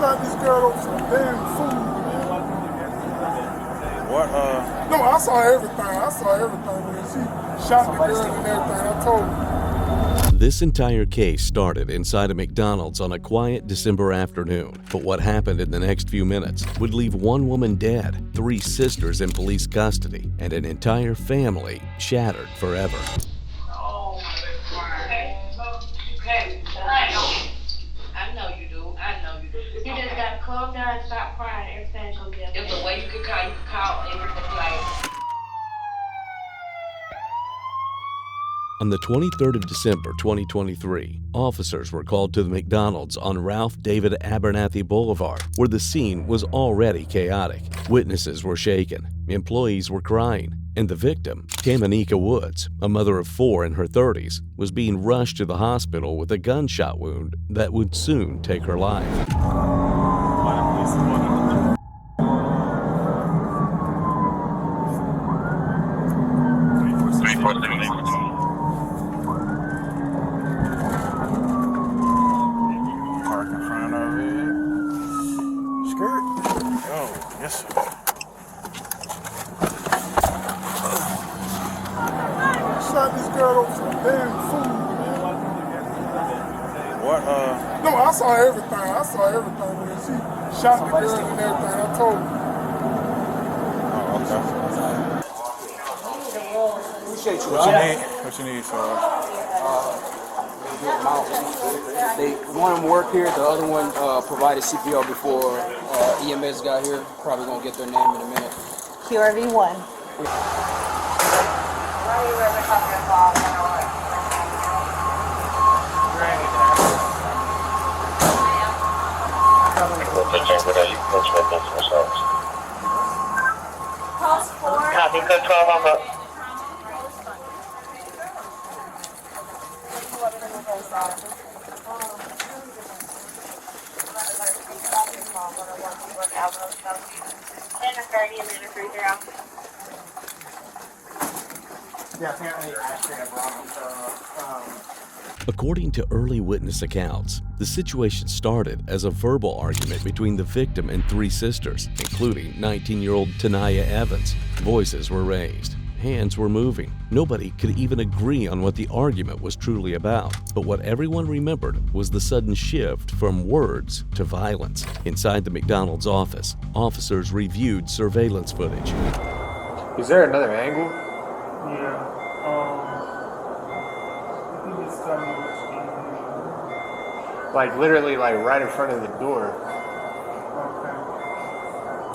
shot this girl over some damn food, man. What, No, I saw everything. Man. She shot the girl and everything. I told her. This entire case started inside a McDonald's on a quiet December afternoon. But what happened in the next few minutes would leave one woman dead, 3 sisters in police custody, and an entire family shattered forever. Oh, okay. I know you do. You just gotta calm down and stop crying. Everything's gonna get better. If the way you can call everything like. On the 23rd of December, 2023, officers were called to the McDonald's on Ralph David Abernathy Boulevard, where the scene was already chaotic. Witnesses were shaken, employees were crying, and the victim, Tamanika Woods, a mother of 4 in her 30s, was being rushed to the hospital with a gunshot wound that would soon take her life. yes, sir. Shot this girl over some damn food, man. What, No, I saw everything. Man. She shot the girl and everything. I told her. Appreciate you. What you need, sir? One of them worked here, the other one provided CPR before EMS got here. Probably gonna get their name in a minute. QRV1. Copy, code 12 on boat. According to early witness accounts, the situation started as a verbal argument between the victim and 3 sisters, including 19-year-old Tanaya Evans. Voices were raised. Hands were moving. Nobody could even agree on what the argument was truly about. But what everyone remembered was the sudden shift from words to violence. Inside the McDonald's office, officers reviewed surveillance footage. Is there another angle? Yeah. I think it's coming. Like literally like right in front of the door.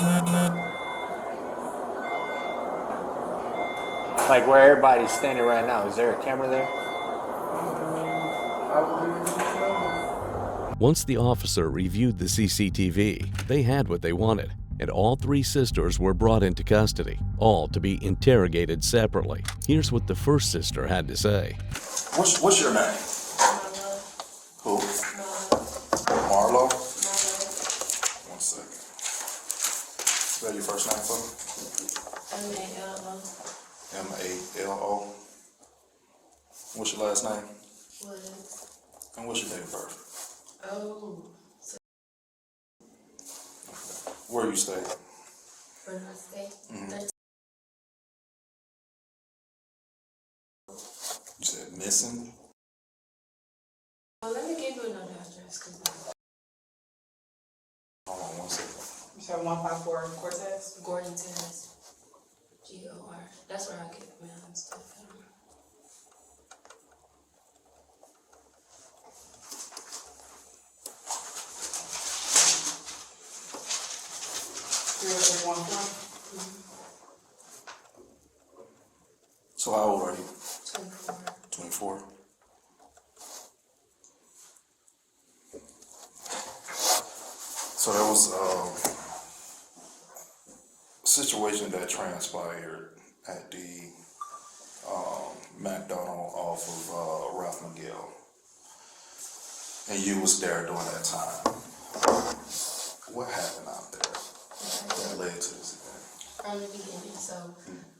Okay. Like where everybody's standing right now. Is there a camera there? Once the officer reviewed the CCTV, they had what they wanted, and all 3 sisters were brought into custody, all to be interrogated separately. Here's what the first sister had to say. What's your name? Who? Marlo? 1 second. Spell your first name for me. M-A-L-O. M-A-L-O. What's your last name? Woods. And what's your date of birth? Oh. Where you stay? Where do I stay? You said missing? Well, let me give you another address. Hold on 1 second. You said 154 Cortez? Gordon Terrace. G-O-R. That's where I get mail and stuff from. So how old are you? 24. 24? So there was a situation that transpired at the McDonald off of Ralph McGill, and you was there during that time. What happened out there that led to this event? From the beginning, so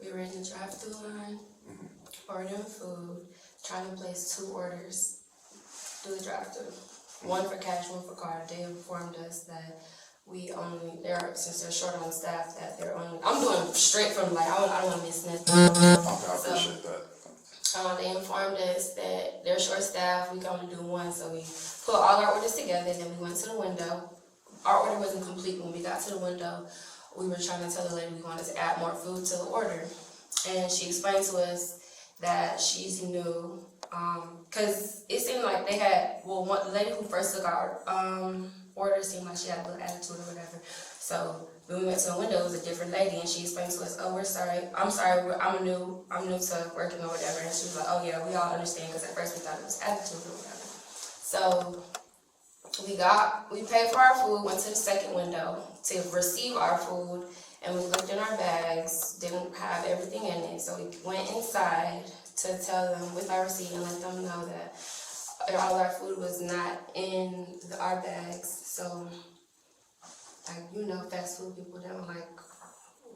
we were in the drive-thru line, ordering food, trying to place 2 orders through the drive-thru. one for cash, one for card. They informed us that since they're short on staff, that they're only, I'm doing straight from like, I don't want to miss nothing. Okay, I appreciate that. They informed us that they're short staffed, we can only do one, so we put all our orders together, then we went to the window. Our order wasn't complete when we got to the window. We were trying to tell the lady we wanted to add more food to the order. And she explained to us that she's new, because it seemed like they had, the lady who first took our order seemed like she had a little attitude or whatever. So when we went to the window, it was a different lady, and she explained to us, "Oh, we're sorry. I'm sorry. I'm new to working or whatever." And she was like, "Oh yeah, we all understand," because at first we thought it was attitude or whatever. So we paid for our food, went to the second window to receive our food, and we looked in our bags, didn't have everything in it. So we went inside to tell them with our receipt and let them know that all our food was not in our bags. So, like, fast food people don't like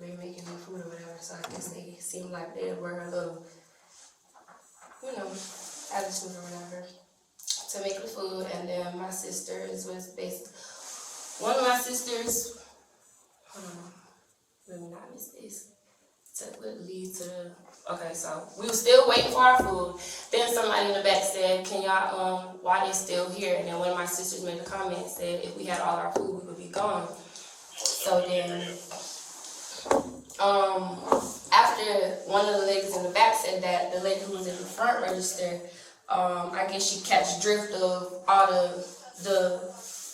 remaking their food or whatever. So I guess they seemed like they were a little, attitude or whatever to make the food. And then my sisters was one of my sisters, let me not miss this, would lead to okay, so we were still waiting for our food. Then somebody in the back said, "Can y'all, why they still here?" And then one of my sisters made a comment and said, "If we had all our food, we would be gone." So then, after one of the ladies in the back said that, the lady who was in the front register, I guess she catch drift of all the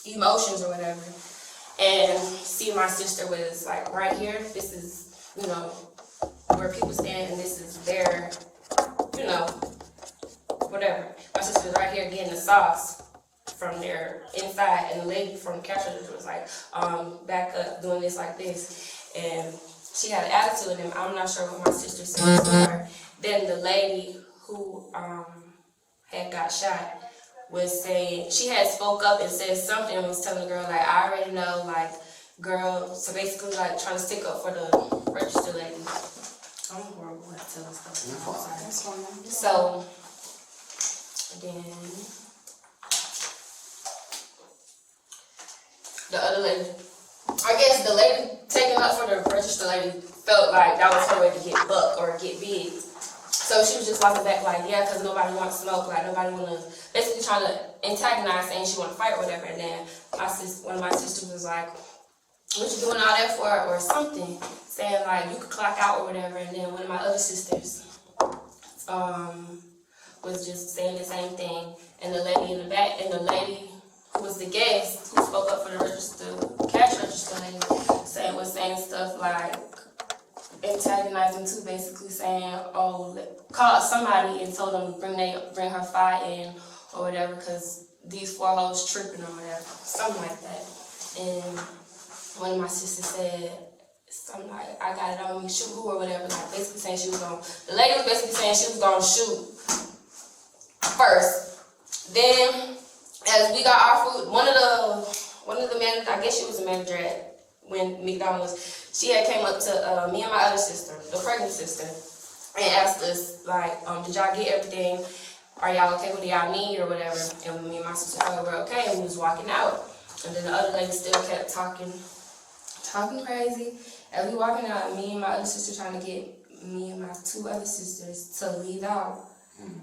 emotions or whatever. And see, my sister was like right here. This is, where people stand, and this is their, whatever. My sister was right here getting the sauce from their inside, and the lady from the cash register was like, back up, doing this like this. And she had an attitude, and I'm not sure what my sister said to her. Then the lady who had got shot was saying, she had spoke up and said something and was telling the girl, like, "I already know, like, girl," so basically like trying to stick up for the register lady. I'm horrible at telling stuff. I'm sorry. So then the other lady, I guess the lady taking up for the register lady felt like that was her way to get buck or get big. So she was just walking back like, yeah, because nobody wants smoke, like nobody want to, basically trying to antagonize, saying she want to fight or whatever. And then one of my sisters was like, "What you doing all that for?" or something, saying like, "You could clock out" or whatever. And then one of my other sisters was just saying the same thing. And the lady in the back, and the lady who was the guest, who spoke up for the cash register lady, was saying stuff like, antagonizing too, basically saying, called somebody and told them to bring her fire in or whatever, because these four hoes tripping or whatever, something like that. And one of my sisters said something like, "I got it on me, shoot who," or whatever, like basically saying the lady was basically saying she was gonna shoot first. Then as we got our food, one of the managers, I guess she was a manager at McDonald's, she had came up to me and my other sister, the pregnant sister, and asked us, like, "Did y'all get everything? Are y'all okay with what y'all need or whatever?" And me and my sister told her we're okay, and we was walking out. And then the other lady still kept talking crazy. As we walking out, me and my other sister trying to get me and my two other sisters to leave out.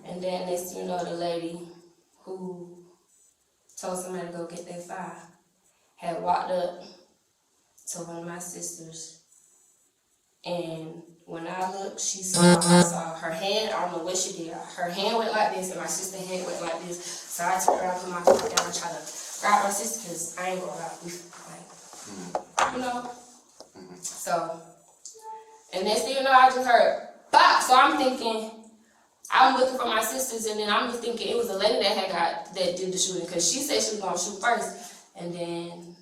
And then this, the lady who told somebody to go get their fire had walked up to one of my sisters, and when I looked, I saw her hand. I don't know what she did. Her hand went like this, and my sister's hand went like this. So I turned around, put my foot down, and tried to grab my sister, because I ain't gonna rock with, So, and next thing you know, I just heard bop. So I'm thinking, I'm looking for my sisters, and then I'm just thinking it was a lady that did the shooting, because she said she was gonna shoot first, and then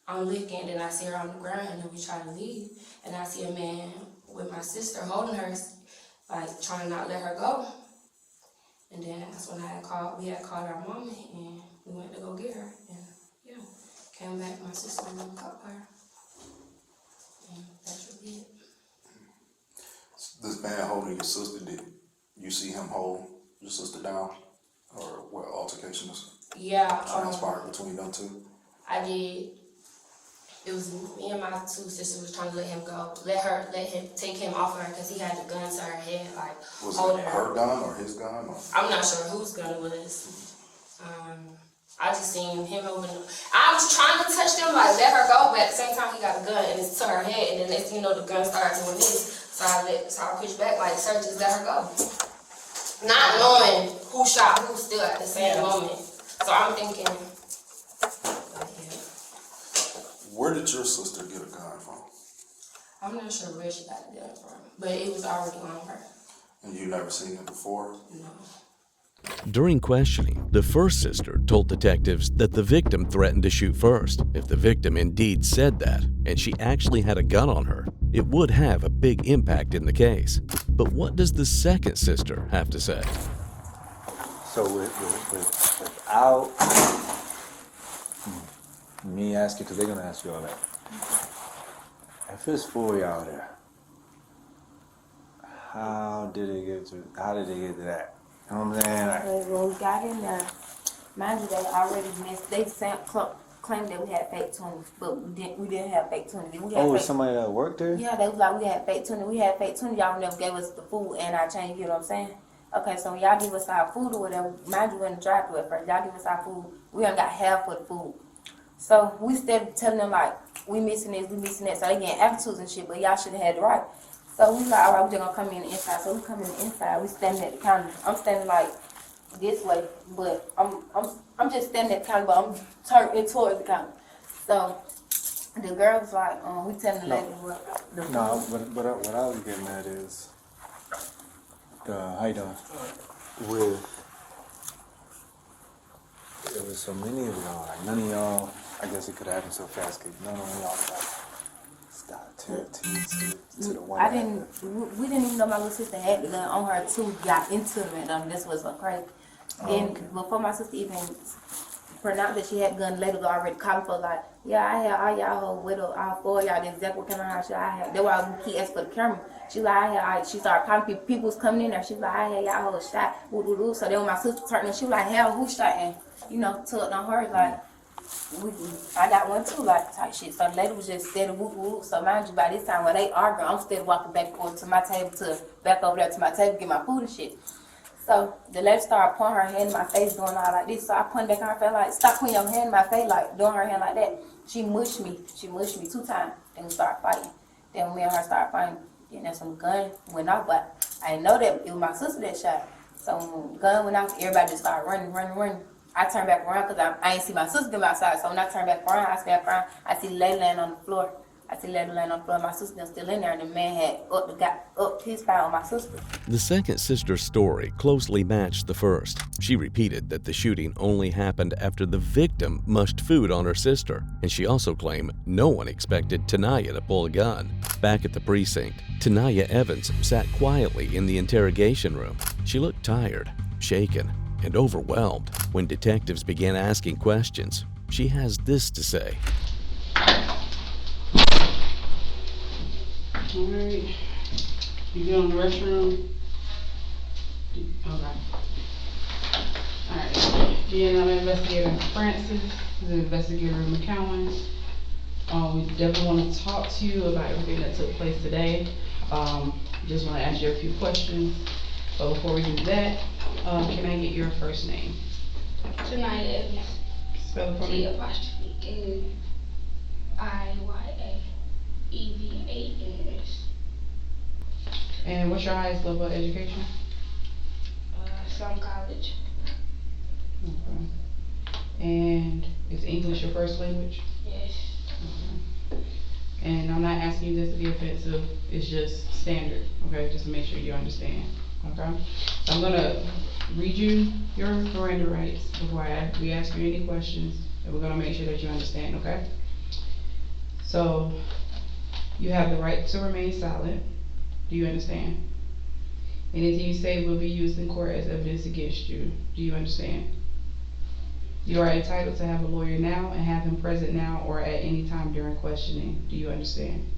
I'm looking, and then I see her on the ground, and then we try to leave, and I see a man with my sister holding her, like trying not to let her go. And then that's when we had called our mama, and we went to go get her, and came back, my sister and them caught her. And that's really it. This man holding your sister, did you see him hold your sister down? Or what altercation is? Yeah. transpired between them two? I did. It was me and my two sisters was trying to let him go, let him take him off her because he had the gun to her head, like Was holding it her gun or his gun? Or? I'm not sure whose gun it was. I just seen him open. I was trying to touch them, like let her go, but at the same time he got a gun and it's to her head, and then next thing you know the gun started doing this. So I pushed back like, sir, just let her go. Not knowing who shot who still at the same moment. So I'm thinking. Where did your sister get a gun from? I'm not sure where she got the gun from, but it was already on her. And you never seen it before? No. During questioning, the first sister told detectives that the victim threatened to shoot first. If the victim indeed said that, and she actually had a gun on her, it would have a big impact in the case. But what does the second sister have to say? So without me asking, because they're going to ask you all that. If it's 4 y'all there, how did they get to that? You know what I'm saying? Like, When we got in there, mind you, they already missed. They claimed that we had fake 20s, but we didn't have fake 20s. We had was somebody that worked there? Yeah, they was like, we had fake 20. We had fake 20. Y'all never gave us the food and our change. You know what I'm saying? Okay, so when y'all give us our food or whatever, mind you, we in the drive-thru at first. Y'all give us our food. We only got half of the food. So we started telling them like, we missing this, we missing that. So they getting attitudes and shit, but y'all should have had the right. So we like, all right, we just gonna come in the inside. So we come in the inside. We standing at the counter. I'm standing like this way, but I'm just standing at the counter, but I'm turned towards the counter. So the girl was like, we telling the lady what the food. No, but what I was getting at is, how you doing? There was so many of y'all, like none of y'all, I guess it could have happened so fast because none of y'all like stopped to the one. We didn't even know my little sister had the gun on her too. Got into it, and this was so crazy. Then before my sister even pronounced that she had a gun, later go already called for like, yeah, I had all y'all whole widow, all 4 of y'all, the exact what kind of house I had. That's why we keep asking for the camera. She like, she started calling people was coming in there. She like, I had y'all whole shot. So then when my sister turned and she was like, hell, who shot? And tugged on her like, I got one too, like type shit. So the lady was just steady whoop whoop. So mind you, by this time when they arguing, I'm still walking back and forth to my table back over there to my table, get my food and shit. So the lady started pointing her hand in my face, doing all like this. So I pointed back on her face like, stop putting your hand in my face, like doing her hand like that. She mushed me 2 times. Then we started fighting. Then when me and her started fighting, then that's when the gun went off. But I didn't know that it was my sister that shot. So when the gun went off, everybody just started running. I turned back around because I ain't see my sister come outside. So when I turned back around, I see the lady laying on the floor. My sister still in there, and the man had got up his fire on my sister. The second sister's story closely matched the first. She repeated that the shooting only happened after the victim mushed food on her sister, and she also claimed no one expected Tanaya to pull a gun. Back at the precinct, Tanaya Evans sat quietly in the interrogation room. She looked tired, shaken, and overwhelmed. When detectives began asking questions, she has this to say. Alright, you go in the restroom? Okay. Alright, DNI investigator Francis, the investigator McCowan. We definitely want to talk to you about everything that took place today. Just want to ask you a few questions. But before we do that, can I get your first name? Tonight Evans. Spell it for me. T''N''IYAEVANS. And what's your highest level of education? Some college. Okay. And is English your first language? Yes. Okay. And I'm not asking you this to be offensive, it's just standard, okay? Just to make sure you understand, okay? So I'm gonna read you your Miranda rights before we ask you any questions, and we're gonna make sure that you understand, okay? So, you have the right to remain silent. Do you understand? Anything you say will be used in court as evidence against you. Do you understand? You are entitled to have a lawyer now and have him present now or at any time during questioning. Do you understand?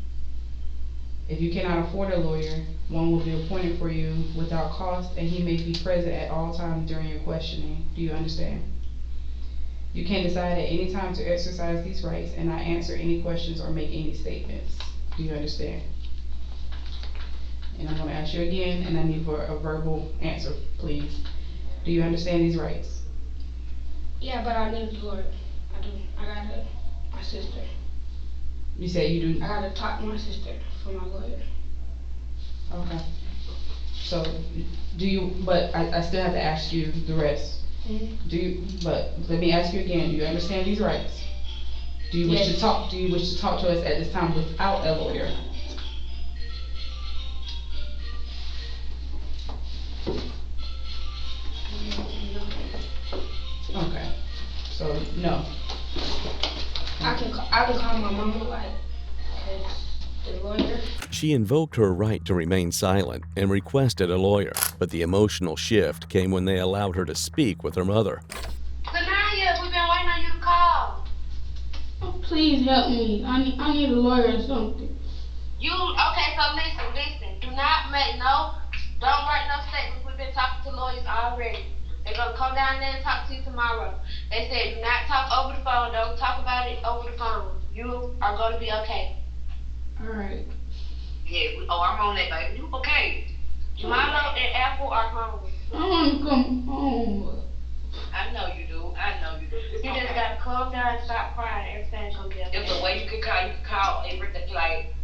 If you cannot afford a lawyer, one will be appointed for you without cost, and he may be present at all times during your questioning. Do you understand? You can decide at any time to exercise these rights and not answer any questions or make any statements. Do you understand? And I'm gonna ask you again, and I need for a verbal answer, please. Do you understand these rights? Yeah, but I need to do it. I do. I gotta, my sister. You said you do? I gotta talk to my sister for my lawyer. Okay. So, do you, but I still have to ask you the rest. Mm-hmm. Do you, but let me ask you again, do you understand these rights? Do you wish to talk, do you wish to talk to us at this time without a lawyer? Okay, so no. I can call my mama, like, the lawyer. She invoked her right to remain silent and requested a lawyer, but the emotional shift came when they allowed her to speak with her mother. Kanaya, we've been waiting on you to call. Oh, please help me. I need a lawyer or something. Okay, so listen. Do not don't write no statements. We've been talking to lawyers already. They're gonna come down there and talk to you tomorrow. They said do not talk over the phone. Don't talk about it over the phone. You are gonna be okay. Alright. Yeah, I'm on that, baby. You okay? Milo and Apple are home. I want to come home. I know you do. You just gotta calm down and stop crying. Everything's gonna be okay. There's a way you can call everything. Like,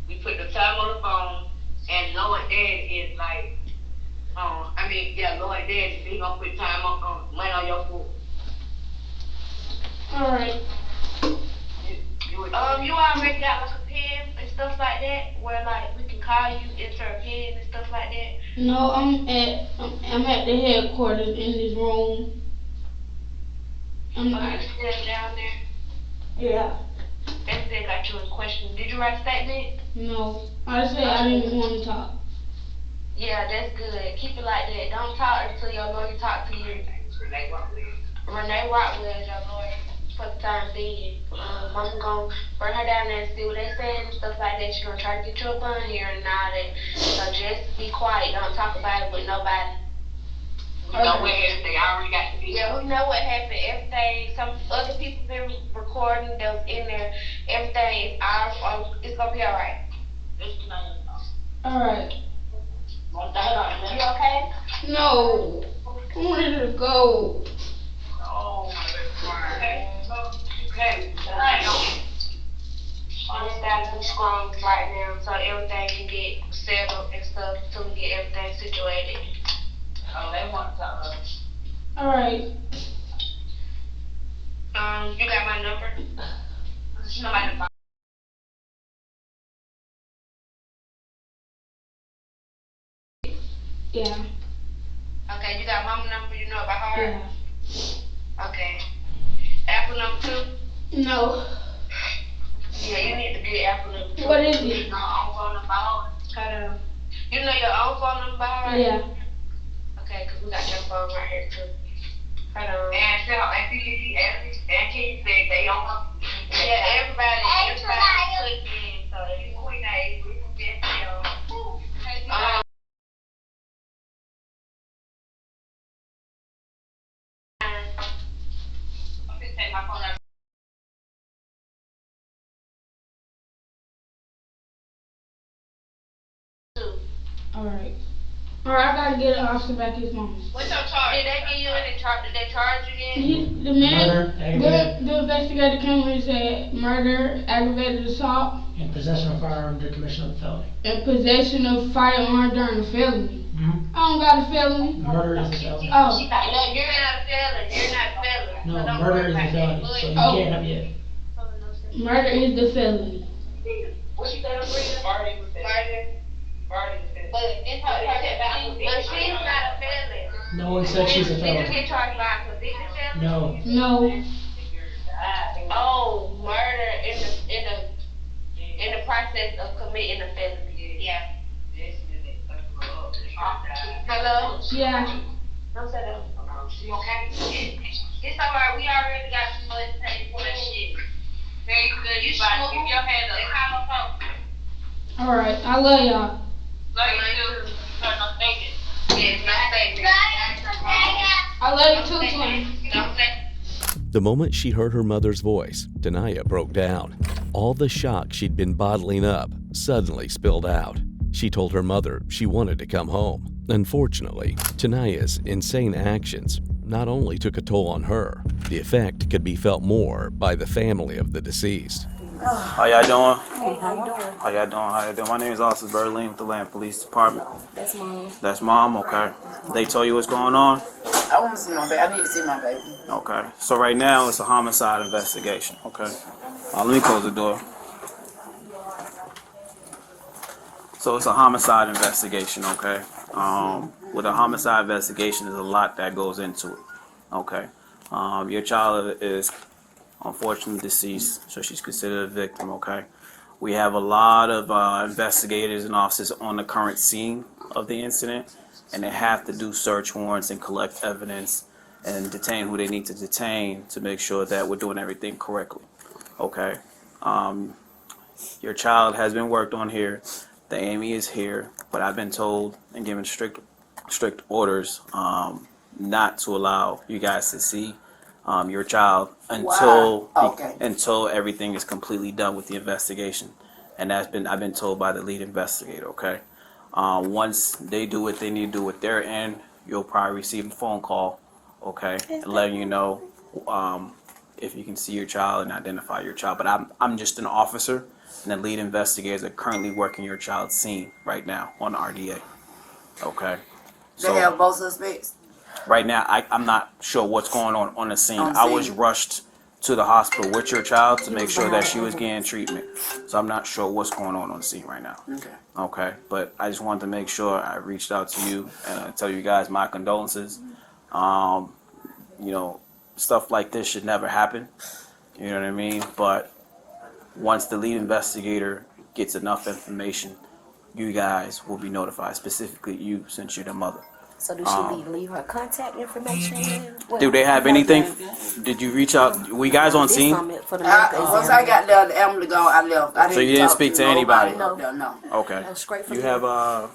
we put the time on the phone, and Lord Dad is like, Lord Dad, he gonna put time on money on your food. Alright. You already got like a pen and stuff like that, where like we can call you, enter a pen and stuff like that. No, I'm at the headquarters in this room. Are you still down there? Yeah. They still got you in question. Did you write a statement? No, I said I didn't want to talk. Yeah, that's good. Keep it like that. Don't talk until your lawyer talk to you. Renee Rockwell is your lawyer for the time being. Mama gonna bring her down there and see what they saying and stuff like that. She's gonna try to get you a bun here and all that. So just be quiet. Don't talk about it with nobody. We know what everything. I already got to be. Yeah, we know what happened. Everything. Some other people been recording that was in there. Everything is ours. It's gonna be alright. Alright. You okay? No. I wanted to go. Oh, okay. I just gotta be strong right now so everything can get settled and stuff so we get everything situated. Oh, they want to talk to us. Alright. You got my number? Somebody to Yeah. Okay, you got mama number, you know about her? Yeah. Okay. Apple number 2? No. Yeah, you need to get Apple number 2. What is it? You know your own phone number by heart? You know your own phone number by heart? Yeah. Okay, because we got your phone right here too. Hold on. And Keith said they don't want. Yeah, everybody put in, so if you quit that, we can get them. I'm gonna take my phone out. Alright. Alright, I gotta get an officer back his mom. What's your charge? Did they give you any charge? Did they charge you again? The man, the investigator came and said murder, aggravated assault, and possession of firearm during commission of a felony. And possession of firearm during a felony. Mm-hmm. I don't got a felony. Murder is a felony. Oh. No, you're not a felon. You're not a felon. No, so murder is a felony, so you can't have yet. Murder is the felony. What you said, Murder. But she's not a felon. No one said she's a Did felon. you get charged by a convicted felon? No. Oh, murder in the process of committing a felony. Yeah. Hello? Yeah. Don't say that. You okay? It's alright. We already got some money to pay for that shit. Very good. You should keep your head up. They call my phone. Alright, I love y'all. Love you too. No thinking. Yes, no thinking. I love you too, twin. Don't say. The moment she heard her mother's voice, Tanaya broke down. All the shock she'd been bottling up suddenly spilled out. She told her mother she wanted to come home. Unfortunately, Tanaya's insane actions not only took a toll on her, the effect could be felt more by the family of the deceased. How y'all doing? Hey, how you doing? How y'all doing? How y'all doing? My name is Officer Berlin with the Atlanta Police Department. That's Mom. That's Mom, okay. They told you what's going on? I want to see my baby. I need to see my baby. Okay. So right now it's a homicide investigation, okay? Let me close the door. So it's a homicide investigation, okay? With a homicide investigation, there's a lot that goes into it, okay? Your child is unfortunately deceased, so she's considered a victim, okay? We have a lot of investigators and officers on the current scene of the incident, and they have to do search warrants and collect evidence and detain who they need to detain to make sure that we're doing everything correctly, okay? Your child has been worked on here. The Amy is here, but I've been told and given strict orders not to allow you guys to see your child until until everything is completely done with the investigation, and I've been told by the lead investigator. Okay, once they do what they need to do with their end, you'll probably receive a phone call, okay, and letting you know if you can see your child and identify your child. But I'm just an officer, and the lead investigators are currently working your child's scene right now on RDA. Okay. They have both suspects? Right now, I'm not sure what's going on the scene. I was rushed to the hospital with your child to make sure that she was getting treatment. So I'm not sure what's going on the scene right now. Okay. Okay. But I just wanted to make sure I reached out to you and tell you guys my condolences. You know, stuff like this should never happen. You know what I mean? But once the lead investigator gets enough information, you guys will be notified, specifically you, since you're the mother. So do she leave her contact information? Do they have anything? Did you reach out? We guys on scene? Once I got there, the ambulance gone, I left. So you didn't speak to anybody? No. Okay. You have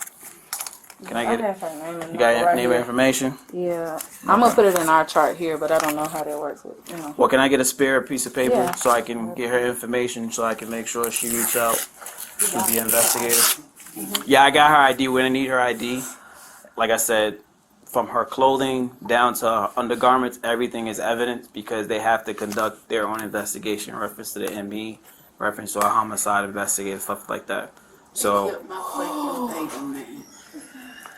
can I get it? Her name You got your name and information? Yeah. I'm gonna put it in our chart here, but I don't know how that works with, you know. Well, can I get a spare piece of paper Yeah. so I can get her information so I can make sure she reach out to the investigator? Yeah, I got her ID. We're gonna need her ID. Like I said, from her clothing down to her undergarments, everything is evidence because they have to conduct their own investigation in reference to the ME, reference to a homicide investigator, stuff like that. So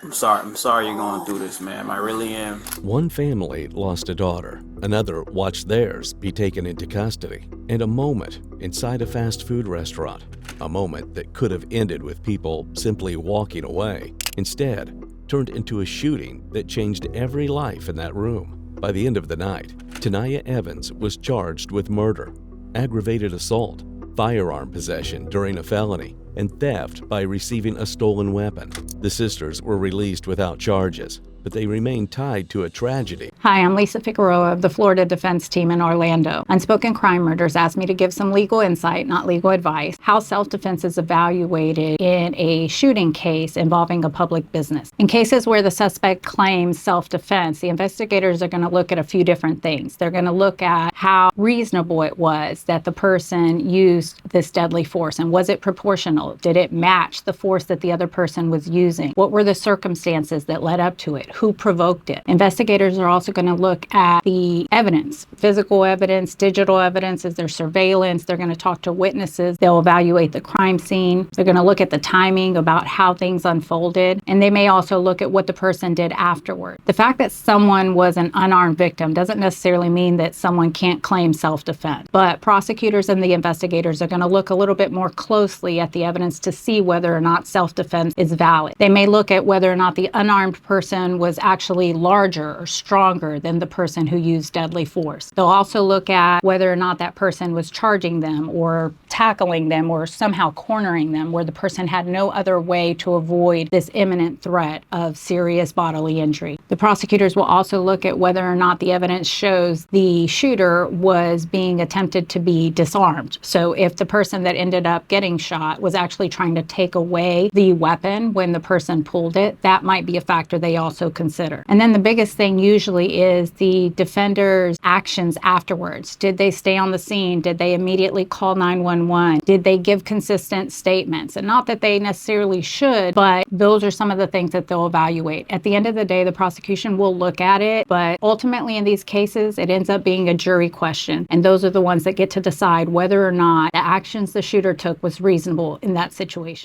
I'm sorry you're going through this, ma'am. I really am. One family lost a daughter, another watched theirs be taken into custody, and a moment inside a fast food restaurant, a moment that could have ended with people simply walking away, instead turned into a shooting that changed every life in that room. By the end of the night, Tanaya Evans was charged with murder, aggravated assault, firearm possession during a felony, and theft by receiving a stolen weapon. The sisters were released without charges, but they remain tied to a tragedy. Hi, I'm Lisa Figueroa of the Florida Defense Team in Orlando. Unspoken Crime Murders asked me to give some legal insight, not legal advice, how self-defense is evaluated in a shooting case involving a public business. In cases where the suspect claims self-defense, the investigators are going to look at a few different things. They're going to look at how reasonable it was that the person used this deadly force, and was it proportional? Did it match the force that the other person was using? What were the circumstances that led up to it? Who provoked it? Investigators are also going to look at the evidence, physical evidence, digital evidence. Is there surveillance? They're going to talk to witnesses. They'll evaluate the crime scene. They're going to look at the timing about how things unfolded. And they may also look at what the person did afterward. The fact that someone was an unarmed victim doesn't necessarily mean that someone can't claim self-defense. But prosecutors and the investigators are going to look a little bit more closely at the evidence to see whether or not self-defense is valid. They may look at whether or not the unarmed person was actually larger or stronger than the person who used deadly force. They'll also look at whether or not that person was charging them or tackling them or somehow cornering them where the person had no other way to avoid this imminent threat of serious bodily injury. The prosecutors will also look at whether or not the evidence shows the shooter was being attempted to be disarmed. So if the person that ended up getting shot was actually trying to take away the weapon when the person pulled it, that might be a factor they also consider. And then the biggest thing usually is the defender's actions afterwards. Did they stay on the scene? Did they immediately call 911? Did they give consistent statements? And not that they necessarily should, but those are some of the things that they'll evaluate. At the end of the day, the prosecution will look at it, but ultimately in these cases, it ends up being a jury question. And those are the ones that get to decide whether or not the actions the shooter took was reasonable in that situation.